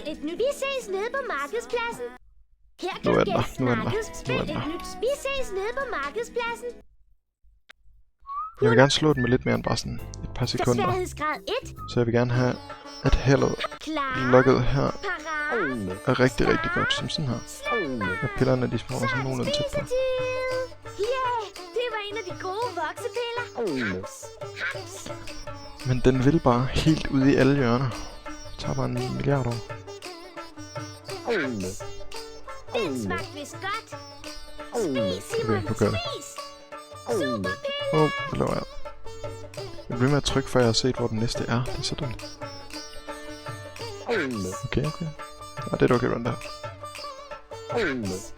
Spil et nyt. Vi ses nede på markedspladsen. Her kan Nu du er den der. gætte Nu er den der. markeds. Spil et nyt. Vi ses nede på markedspladsen. Jeg vil gerne slå den med lidt mere end bare sådan et par sekunder. Sværhedsgrad 1. Så jeg vil gerne have, at heldet Klar. lukket her Parat. er rigtig, rigtig godt, som sådan her. Og pillerne, de spawner sådan nogenlunde tæt på. Ja, det var en af de gode voksepiller. Haps, haps. Men den vil bare helt ud i alle hjørner. Det tager bare en milliard år. Den smagte vist godt. Spis, Simon, Okay, nu gør jeg det. spis. Superpille. Hvad laver jeg? Jeg bliver med at trykke, før jeg har set, hvor den næste er. Det er sådan. Okay. Ja, det er okay, den der.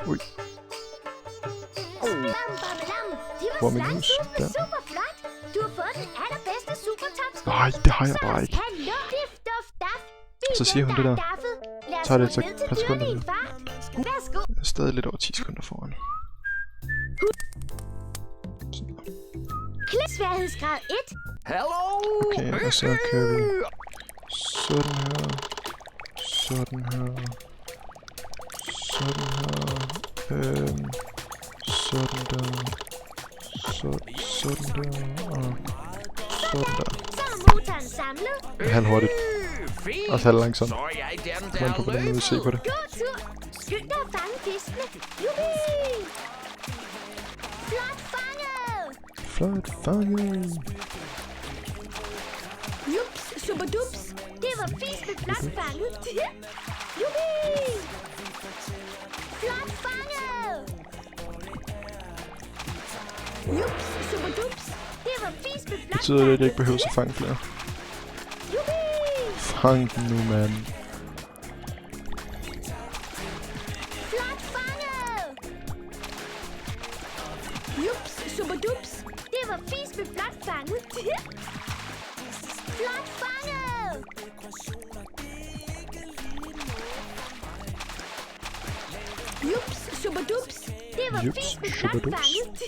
Ui. Hvor er min mus? Der. Super flot. Du har fået den allerbedste supertops. Nej, det har jeg bare ikke. Så siger hun det der. Tager det så et par sekunder nu. Værsgo. Jeg er stadig lidt over 10 sekunder foran. Sværhedsgrad 1. Hello! Okay, og så kører vi sådan her. Sådan her. Sådan her. Sådan der. Sådan der. Og sådan der. Så er motoren samlet. Halvhurtigt. Fint. Også halv langsomt. Så er jeg i den Kom an på, hvordan man vil se på det. God tur. Skynd dig at fange fiskene. Jubi! Flot fanget. Flot fanget. Jups, superdups. Det var fisk med flot fanget. Jubi! Flot fanget. Jups, superdups. Det var fisk med flot Betyder det, at jeg ikke behøver at fange flere? Jubi! Fang den nu, mand. Flot fanget. Jups, superdups. Det var fisk med flot fanget. Flot fanget. Jups, superdups. Det var Jups, fisk med flot superdups. fanget.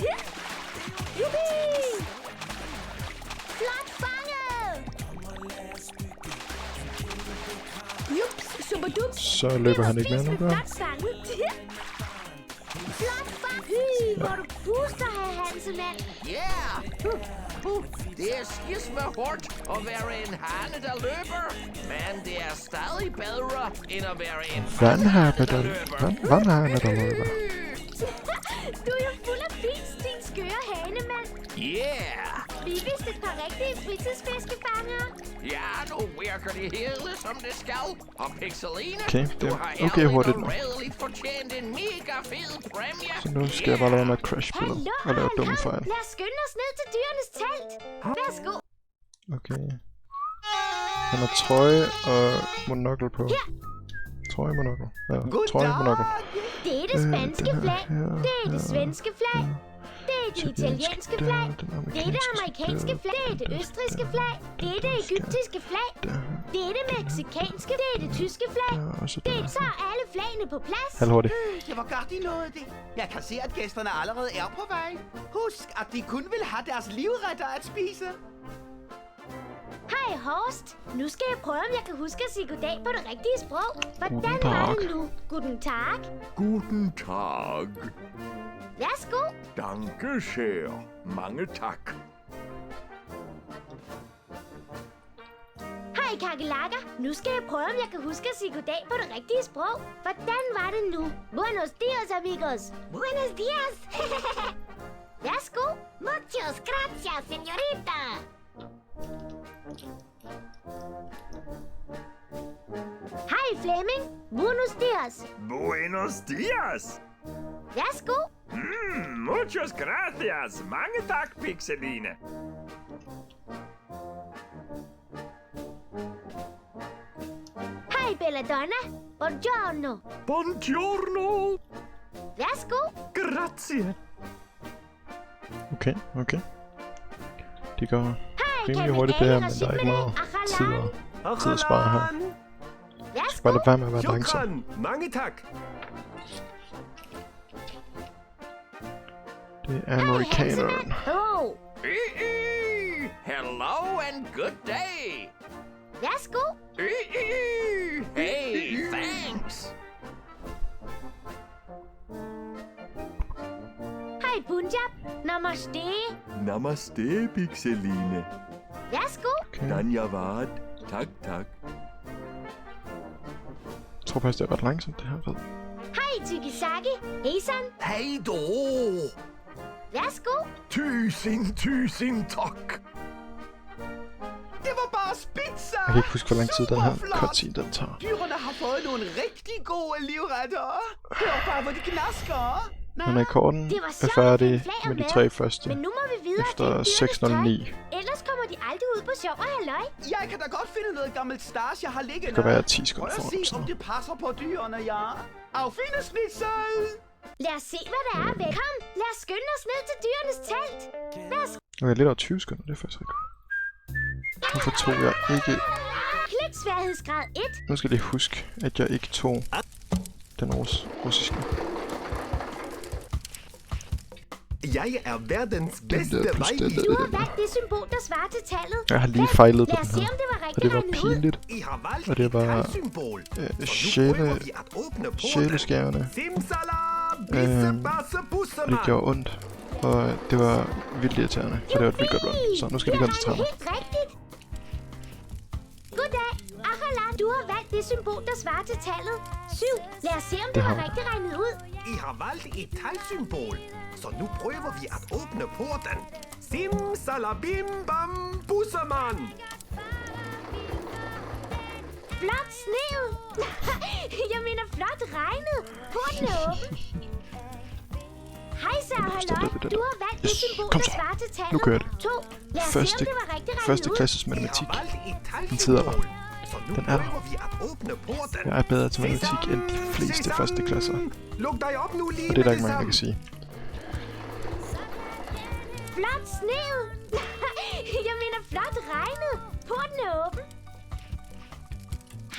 Jubi! Flot fanget. Jups, superdups. Så løber han ikke mere nu, gør han? Flot fanget. Flot fanget. Hvor du puster, herr Hansemand. Yeah! Det er skisme hårdt at være en hane, der løber. Men det er stadig bedre, end at være en Vandhane, der der løber. Vandhane, der løber. Du er jo fuld af fis, din skøre hanemand. Yeah! Vi er vist et par rigtige fritidsfiskefangere. Ja, nu virker det hele, som det skal. Og Pixeline, Okay, det du er har okay hurtigt nu. redeligt fortjent en mega fed præmie. Så nu skal jeg bare lade være med at crash spillet og lave dumme fejl. Lad os skynde os ned til dyrenes telt. Værsgo. Okay. Han har trøje og monokkel på. Trøje, monokkel. Ja, trøje, monokkel. Det er det spanske den her flag. her, Det er det her, svenske flag. Det er det italienske flag. Den Det er det amerikanske flag. Det er det østrigske flag. Det er det egyptiske flag. Det er det mexikanske. Det er det tyske flag. Så er alle flagene på plads. Halvhurtigt. Det var godt, I nåede det. Jeg kan se, at gæsterne allerede er på vej. Husk, at de kun vil have deres livretter at spise. Hej Horst. Nu skal jeg prøve, om jeg kan huske at sige goddag på det rigtige sprog. Hvordan Guten var Tag. det nu? Guten Tag. Guten Tag. Værsgo. Danke sehr. Mange tak. Hej kakelakker. Nu skal jeg prøve, om jeg kan huske at sige goddag på det rigtige sprog. Hvordan var det nu? Buenos dias, amigos. Buenos dias. Værsgo. Muchas gracias, señorita. Hej Flemming. Buenos dias. Buenos dias! Værsgo. Muchas gracias! Mange tak, Pixeline! Hej Belladonna. Buongiorno. Buongiorno! Værsgo. Grazie! Okay. Det går Hej rimelig hurtigt det her, men der er ikke meget tid at spare her. Værsgo. Bare lad være med at være langsom. Shukran! Mange tak! Det er amerikaneren. Oh. Hello and good day. Værsgo. Hey, Namaste. Namaste, Pixeline. Værsgo. Okay. Danjavad. Tak, tak. Jeg tror faktisk, det er ret langsomt, det her red. Hej, Tykisaki. Hejsan. Hej då! Værsgo. Tusind tak. Det var bare spidser. Jeg kan ikke huske, hvor lang tid den her Superflot. cutscene den tager. Dyrene har fået nogle rigtig gode livretter. Hør bare, hvor de knasker. Men rekorden Det var er sjovt at færdig finde flag med de med. 3 første Men nu må vi videre efter og finde dyrenes 6.09. tøj. Ellers kommer de aldrig ud på sjov og halløj. Jeg kan da godt finde noget gammelt stars, jeg har liggende. Det kan være 10 Prøv sekunder at foran se, dem, så. om det passer på dyrene, ja. Auf Wiedersehen! Lad os se, hvad der er ved. Kom, lad os skynde os ned til dyrenes telt. Værsgo. Okay, lidt over 20 sekunder, det er faktisk rigtig godt. Hvorfor tog jeg ikke... Klik sværhedsgrad 1. Nu skal jeg lige huske, at jeg ikke tog den russiske. Jeg er verdens Den bedste der plus den vejviser. Du har der. valgt det symbol, der svarer til tallet. Jeg har lige 5. fejlet på Lad os den se, her. om det var Og rigtigt det var regnet ud. pinligt. I har valgt Og det var, et talsymbol. Så nu sjæle- prøver vi at åbne porten. sjæleskærende. Simsalam, bisse, basse, Og det bussermand. gjorde ondt. Og det var vildt irriterende, for det var et vildt godt run. Så nu skal vi koncentrere mig. Helt rigtigt. Goddag, Achalan. Du har valgt det symbol, der svarer til tallet 7. Lad os se, om det har var jeg. rigtigt regnet ud. I har valgt et talsymbol. Så nu prøver vi at åbne porten. Simsalabim, bam, bussermand. Flot snevet. Jeg mener flot regnet. Porten er åben. Hej, så halløj. Du har valgt det Yes, symbol, kom der så. svarer til tallet Nu kører det. 2. Lad os se, Første, om det var rigtigt regnet første ud. klasses I matematik. har valgt et Den sidder der. talsymbol. Så nu Den er der. prøver vi at åbne porten. Jeg er bedre til matematik end de fleste første klasser. Luk dig op nu lige Og det er der med ikke mange, der kan samme. sige. Flot snevet. Jeg mener flot regnet. Porten er åben.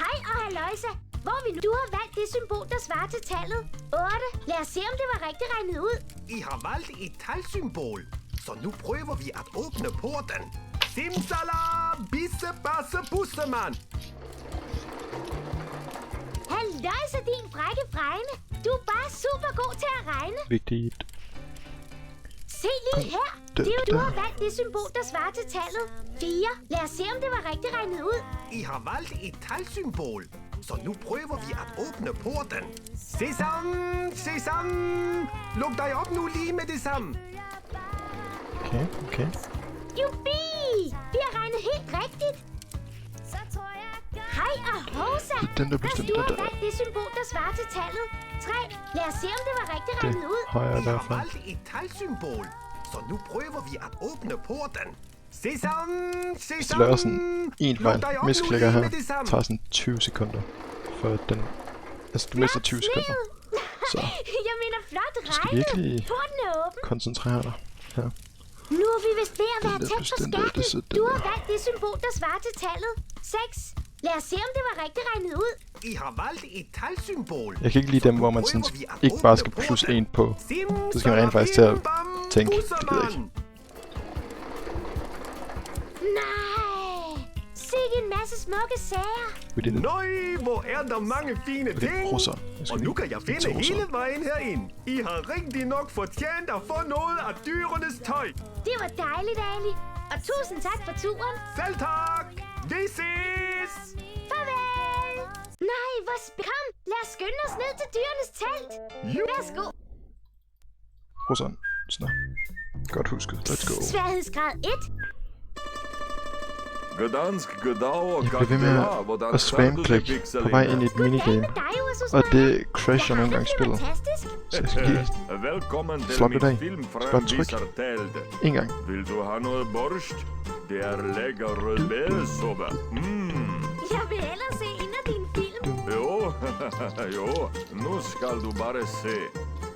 Hej og halløjsa. Hvor er vi nu? Du har valgt det symbol, der svarer til tallet 8. Lad os se, om det var rigtigt regnet ud. I har valgt et talsymbol. Så nu prøver vi at åbne porten. Simsalam, bisse, basse, bussermand. Halløjsa, din frække fregne. Du er bare super god til at regne. Vigtigt. Se lige her. Den Det er jo, du der. har valgt det symbol, der svarer til tallet 4. Lad os se, om det var rigtigt regnet ud. I har valgt et talsymbol. Så nu prøver vi at åbne porten. Sesam, sesam. Luk dig op nu lige med det samme. Okay, okay. Jubi! Vi har regnet helt rigtigt. Hej og hovsa. Den der bestemt, Du har den der. valgt det symbol, der svarer til tallet 3. Lad os se, om det var rigtigt Det regnet ud. har jeg i I hvert har fald. valgt et talsymbol. Så nu prøver vi at åbne porten. Sesam, sesam. Hvis du laver sådan en Luk fejl, dig op nu misklikker lige her, med det samme. tager sådan 20 sekunder. For at den... Altså, du mister 20 sekunder. Så Jeg mener flot du skal regnet. virkelig Porten er åben. koncentrere dig her. Nu er vi vist ved at være Den der tæt på bestemte, det er så skærmen. den Du har der. valgt det symbol, der svarer til tallet 6. Lad os se, om det var rigtigt regnet ud. I har valgt et talsymbol. Jeg kan ikke lide dem, hvor man sådan ikke bare skal plus 1 på. Så skal man rent faktisk til at tænke, det gider jeg ikke. Nej. Sikke en masse smukke sager. We did it. Nøj, hvor er der mange fine Det er ting. russer. Jeg skal Og nu lige kan jeg til finde russer. hele vejen herind. I har rigtig nok fortjent at få noget af dyrenes tøj. Det var dejligt, Ali. Og tusind tak for turen. Selv tak. Vi ses. Farvel. Nej, hvor kom. Lad os skynde os ned til dyrenes telt. Jo. Værsgo. Russeren. Sådan der. Godt husket. Let's go. Sværhedsgrad 1. Gdansk, Gdao, Jeg bliver ved med at spam-klikke på vej ind i et minigame. Og det crasher nogle gange spillet. Fantastisk. Så jeg skal lige Velkommen til Slap i dag. min film Bare tryk. Fremvisertelt. en gang. Vil du have noget borscht? Det er lækker rødbædesuppe. Jeg vil hellere se en af dine film. Jo, jo. Nu skal du bare se.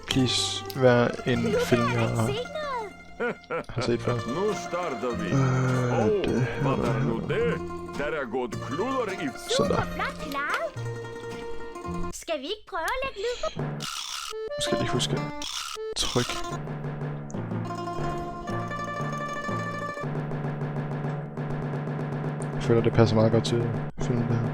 Please, vær en Nu film, vil jeg jeg har, ikke se noget. har set før. Nu starter vi. det hvad er nu det? Der er gået kluder i... Sådan der. Super flot klaret. Skal vi ikke prøve at lægge lyd på? Nu skal jeg lige huske. Tryk. Jeg føler, det passer meget godt til filmen, det her.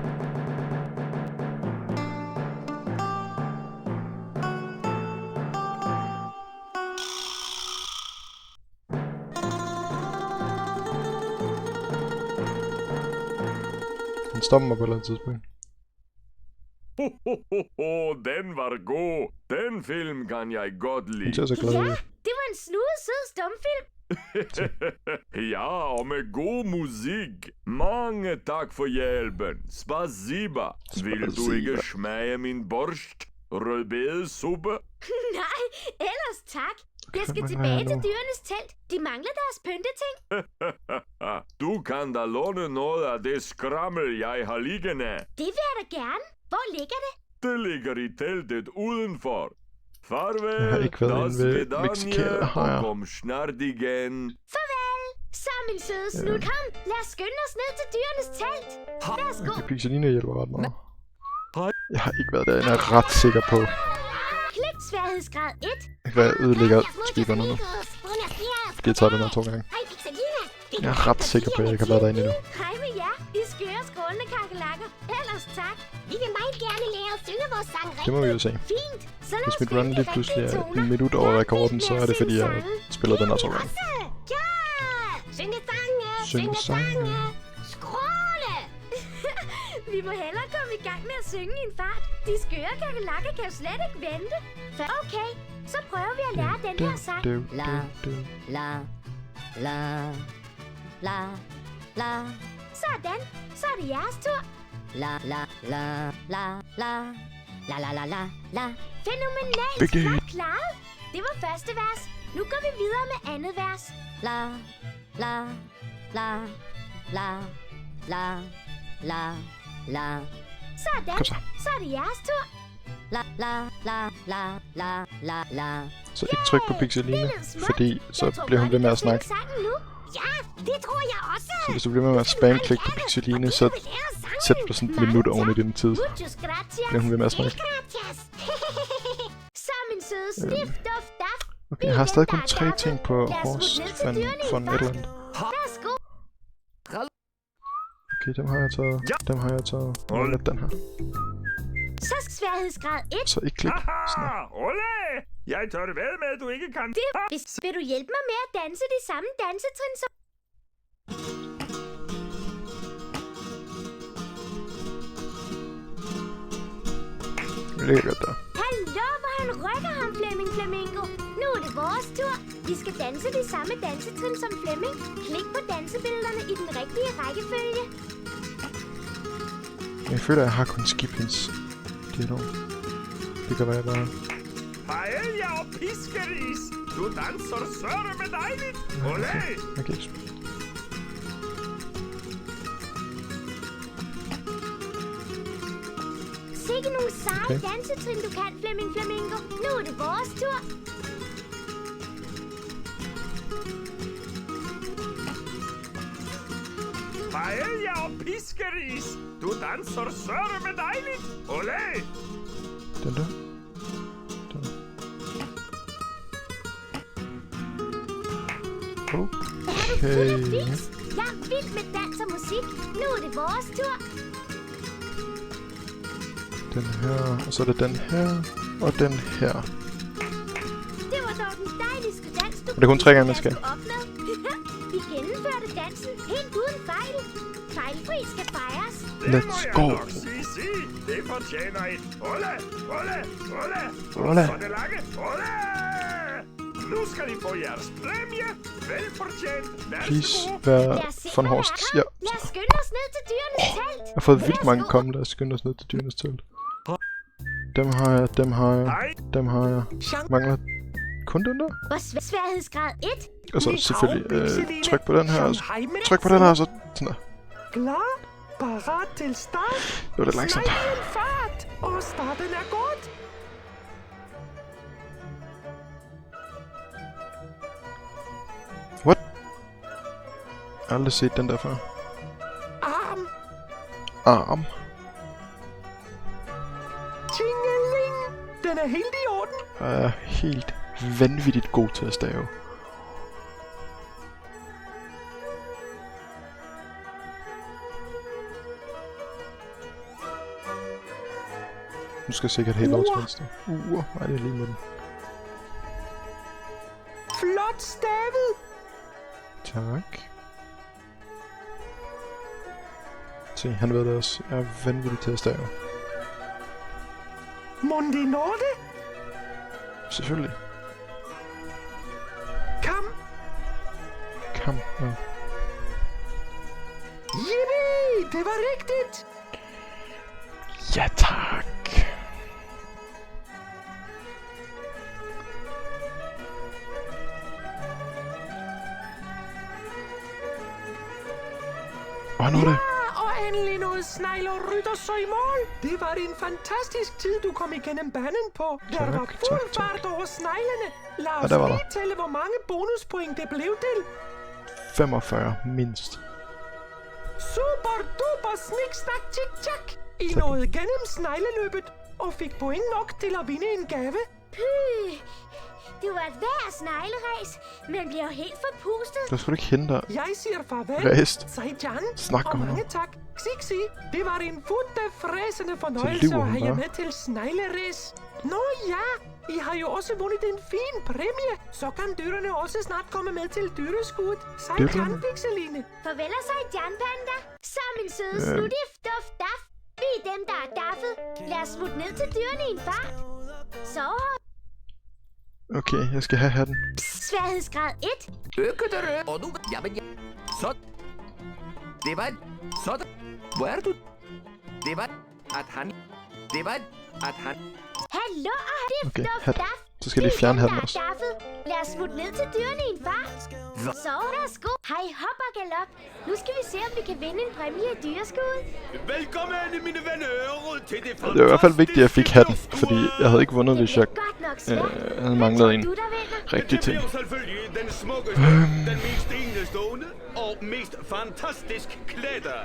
den stoppe mig på et eller andet tidspunkt. Den var god. Den film kan jeg godt Den lide. ser så glad Ja, ud. det var en snudet sød stumfilm. Ja, og med god musik. Mange tak for hjælpen. Spasiba. Vil du Spasiba. ikke smage min borscht? Rødbedesuppe? Nej, ellers tak. Jeg skal Jamen, tilbage til hallo. dyrenes telt. De mangler deres pynteting. Du kan da låne noget af det skrammel, jeg har liggende. Det vil jeg da gerne. Hvor ligger det? Det ligger i teltet udenfor. Farvel, Jeg har ikke været inde ved Mexicana, har jeg. og kom snart igen. Farvel. Så, min søde snud. Kom, lad os skynde os ned til dyrenes telt. Værsgo. Okay, Pixelina hjælper ret meget. Hej. Jeg har ikke været derinde, jeg er ret sikker på. Klik sværhedsgrad 1. Jeg kan ødelægge speakerne nu. Fordi jeg tager den her 2 gange. Hej, Pixelina. Jeg er ret sikker på, at jeg ikke har været derinde endnu. Hej med jer, I skøre skrålende kakelakker. Ellers tak. Vi vil meget gerne lære at synge vores sang rigtigt. Det må vi jo se. Fint. Så lad Hvis os mit finde run de lige pludselig rigtige er toner. 1 minut over rekorden, så er det fordi, jeg spiller den her 2 gange. Ja! Synge sange, Synge sange. Skråle! Vi må hellere komme i gang med at synge i en fart. De skøre kakelakker kan jo slet ikke vente. Så okay, så prøver vi at lære den her sang. La, la, la, la, la. Sådan, så er det jeres tur. La, la, la, la, la. La, la, la, la, la. Fænomenalt Vigtigt. flot klaret. Det var første vers. Nu går vi videre med andet vers. La, la, la, la, la, la, la. Sådan, Kom så. så er det jeres tur. La, la, la, la, la, la, la. Så ikke tryk på Pixelina, fordi så bliver hun ved med at snakke. Ja, det tror jeg også. Så hvis du bliver med at spam-klikke på Pixelina, så sæt du sådan et minut oven i din tid. Muchos gracias. Bliver hun ved med at snakke. Gracias. Så min søde sniff, duft, daft. Okay, jeg har stadig kun 3 ting på horse for et eller andet. Værsgo. Okay, dem har jeg taget. Dem har jeg taget. Og lidt den her. Så sværhedsgrad 1. Så ikke klik. Sådan her. Haha, Ole! Jeg tør det ved med, at du ikke kan. Vil du hjælpe mig med at danse de samme dansetrin som... Lækkert der. Hallo, hvor han rykker ham, Flemming Flamingo. Nu er det vores tur. Vi skal danse de samme dansetrin som Flemming. Klik på dansebillederne i den rigtige rækkefølge. Jeg føler, at jeg har kun skip hendes dialog. Det kan være bare... Paella og piskeris. Du danser sørme med dejligt. Ole! Okay. Sikke nogle seje dansetrin, du kan, Flemming Flamingo. Nu er det vores tur. Paella og piskeris. Du danser sørme dejligt. Ole! Den der. Er du fuld af Okay. fis? Jeg er vild med dans og musik. Nu er det vores tur. Den her, og så er det den her, og den her. Det var dog den dejligste dans, du det er kun 3 gange, man skal. Vi gennemførte dansen helt uden fejl. Fejlfri skal fejres. Let's go. Det fortjener et. Ole! Ole! Ole! Ole. Så det lange. Ole! Nu skal I få jeres præmie. Velfortjent. Please, Værsgo. vær Lad os se, von hvad der Horst. er. Ja. Lad os skynde os ned til dyrenes telt. Jeg har fået vildt mange Værsgo. komme, lad os skynde os ned til dyrenes telt. Dem har jeg, dem har jeg, Hej. dem har jeg. Mangler kun den der? Hvor sværhedsgrad 1. Og så selvfølgelig tryk på den her, og tryk på den her, og så sådan der. Klar, parat til start. Det var lidt langsomt. Snegl en fart, og starten er godt. What? Jeg har aldrig set den der før. Arm, Arm. tingeling. Den er helt i orden. Jeg er helt vanvittigt god til at stave. Nu skal jeg sikkert helt over til venstre. Nej, det er lige med den. Flot stavet. Tak. Se, han ved det også. Jeg er vanvittig til at stave. Mon det når det? Selvfølgelig. Kom. Kom. Ja. Yippie, det var rigtigt. Ja, tak. Hvad nu det? Og endelig noget snegl og rytter så i mål. Det var en fantastisk tid, du kom igennem banen på. Der Tak, var fuld tak, tak. fart over sneglene. Lad Ja, os der var lige der. tælle, hvor mange bonuspoint det blev til. 45 mindst. Super duper snik snak tik tak. I nåede gennem snegleløbet og fik point nok til at vinde en gave. Py, det var et værd snegleræs, men bliver helt forpustet. Du skulle ikke hente dig. Jeg siger farvel, Ræst. Sai-chan, Snak og om mange noget. tak. Xixi, det var en fræsende fornøjelse lyver at hun have jer bare. med til snegleræs. Nå ja, I har jo også vundet en fin præmie. Så kan dyrene også snart komme med til dyreskuddet. Sai-chan, Dyrene? Pixeline. Farvel og Sai-chan, Panda. Så min søde snutif, duft, daf. Vi er dem, der er daffet. Lad os smutte ned til dyrene i en fart. Så Okay, jeg skal have hatten. sværhedsgrad 1. Økkedere. Og nu... Jamen, ja. Så... Det var... Sådan. Hvor er du? Det var... At han... Det var... At han... Hallo og dift, Okay, duft, hat. daf. Så skal jeg lige Vi er fjerne dem, hatten der er også. daffet. Lad os smutte ned til dyrene i en fart. Så værsgo. Hej, hop og galop. Nu skal vi se, om vi kan vinde en præmie i dyreskuddet. Velkommen, mine venner, til det Det var i hvert fald vigtigt, at jeg fik hatten, fordi jeg havde ikke vundet, hvis jeg Godt nok svært. havde manglet en Du, der vinder. rigtig ting. Det bliver selvfølgelig den smukkeste, den mest enestående og mest fantastisk klædte.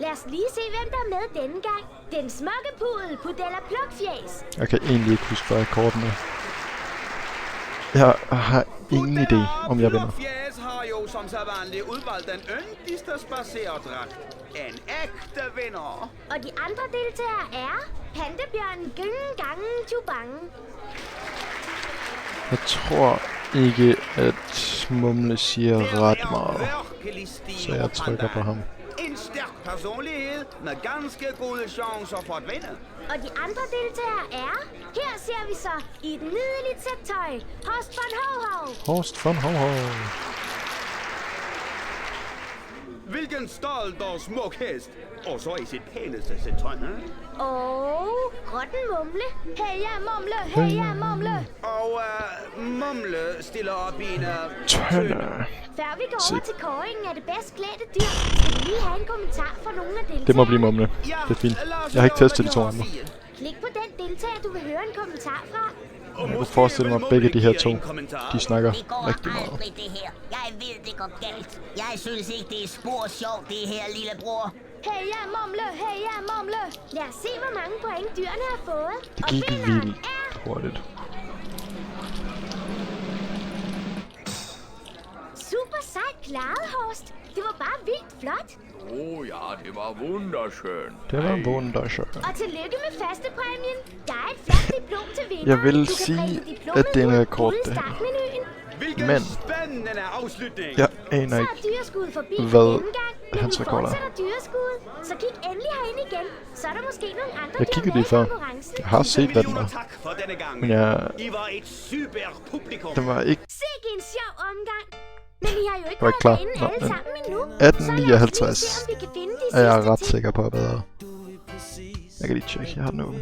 Lad os lige se, hvem der er med denne gang. Den smukke pudel, Pudella Plukfjæs. Jeg kan egentlig ikke huske, hvad kortene er. Jeg har ingen idé, om jeg vinder. Fjæs har jo som så vanligt udvalgt den yndigste spacerdragt. En ægte vinder. Og de andre deltagere er Pandabjørnen Gyngen Gangen Tubang. Jeg tror ikke, at Mumle siger ret meget, virkelig stil så jeg over trykker på pandaen. ham. En stærk personlighed med ganske gode chancer for at vinde. Og de andre deltagere er... Her ser vi så i et nydeligt sæt tøj. Horst von Ho-Ho. Horst von Ho-Ho. Hvilken stolt og smuk hest. Og så i sit pæneste sæt tøj, Og Rotten Mumle. Heja Mumle, heja Mumle. Og Mumle stiller op i en Tønder. Før vi går Se. over til kåringen af det bedst klædte dyr, skal vi lige have en kommentar fra nogle af deltagerne. Det må blive Mumle. Det er fint. Jeg har ikke testet de to andre. Klik på den deltager, du vil høre en kommentar fra. Jeg kunne forestille mig, at begge de her to, de snakker Det går rigtig meget. aldrig, det her. Jeg ved, det går galt. Jeg synes ikke, det er spor sjovt, det her, lillebror. Heja Mumle, heja Mumle. Lad os se, hvor mange point dyrene har fået. Det Og gik vinderen vildt er hurtigt. super sejt klaret, Horst. Det var bare vildt flot. Ja, det var wunderschön. Det var wunderschön. Og tillykke med førstepræmien. Der er et flot diplom til vinderen. Jeg vil Du kan sige, printe diplomet at det er en ud rekord, ude i det her. startmenuen. Hvilken Men spændende afslutning. jeg aner Så er ikke, dyreskuddet forbi hvad for denne gang, men hans nu rekord er. fortsætter dyreskuddet. Så kig endelig herind igen. Så er der måske nogle andre Jeg dyr kiggede med lige i før. konkurrencen. Jeg har set, hvad den Millioner var. tak for denne gang. Men jeg, I var et super publikum. den var ikke Sikke en sjov omgang. Men I har jo ikke var ikke klar. været inde Nå, alle men sammen endnu. 1859 Så lad os lige se, om vi kan finde de er jeg sidste ret ting. sikker på at bedre. Jeg kan lige tjekke, jeg har den åben.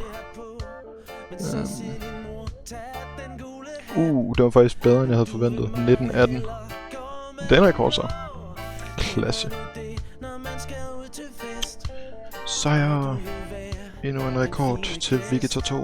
Det var faktisk bedre, end jeg havde forventet. 1918. Den er rekord så. Klasse. Sejr. Endnu en rekord til Vigitor 2.